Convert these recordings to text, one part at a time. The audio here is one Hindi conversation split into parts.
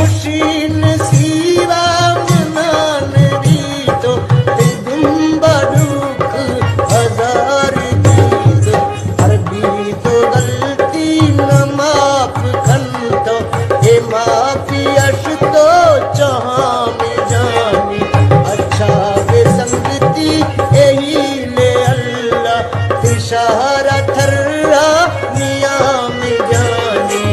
खुशीन सीवा मनान रीतो ते दुम्बरुख हजार दीतो हर बीतो गलती न माफ खंतो ए माफी अश तो चाह में जानी अच्छा वे संगती यही ले अल्लाह इशारा थर्रा मिया में जानी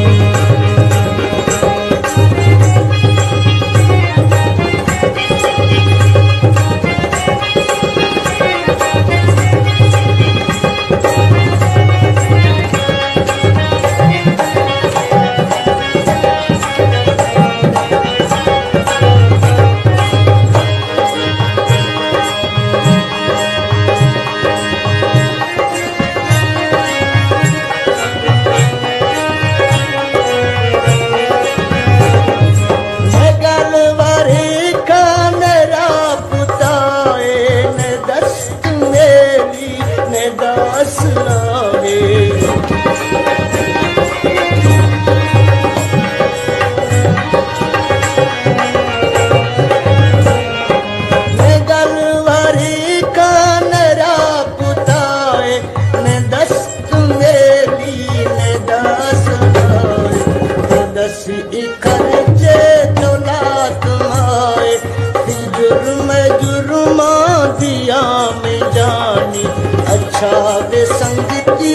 अच्छा वे संगती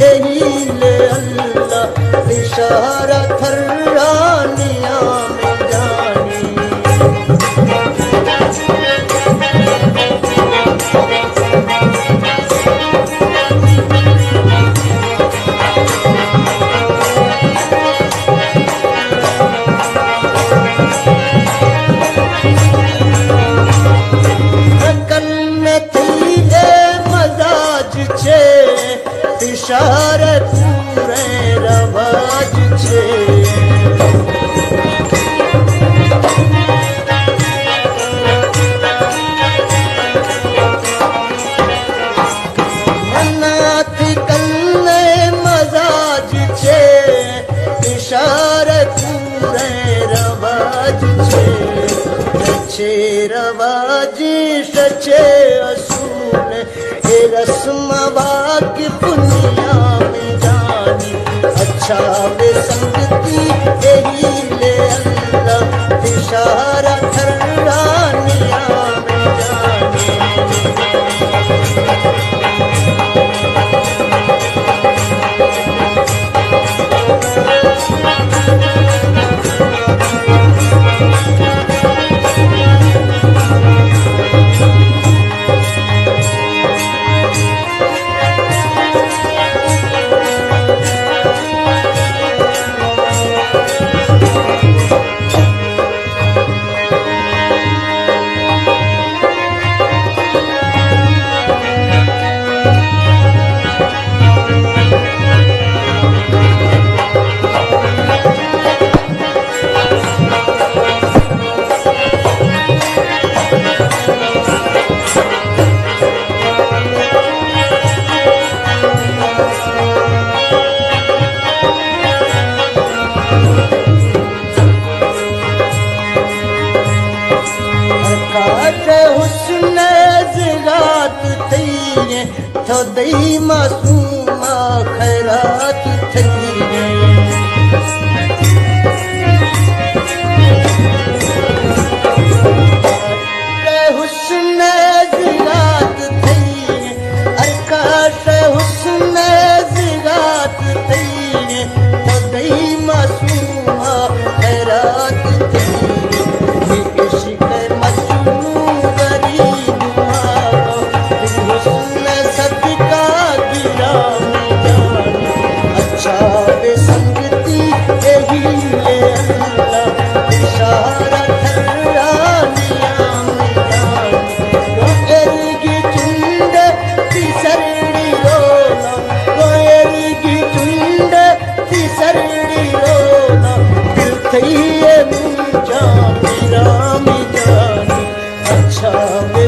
यही ले अल्लाह इशारा थर्रा निया में जानी इशारे पूरे रवाज छे मनाथी कन्ने मजाज छे इशारे पूरे रवाज छे रवाजी सचे असूल ए रस्म बाकी पुनिया में जानी अच्छा वे संगती यही ले अल्लाह इशारा थर्रा निया में जानी तो दई मासूमा खैरात थी हुस्न ज़िरात थी अरकाश हुस्न ज़िरात थी तो दई मासूमा खैरात थी इश्क मजनू गरीब हुस्न सदका गिरा अच्छा वे संगती यही ले अल्लाह इशारा थर्रा निया में जानी की चुंड की सरड़ी रोना की चुंड की सरड़ी रोना दिल थई मुझा मेरा में जानी अच्छा वे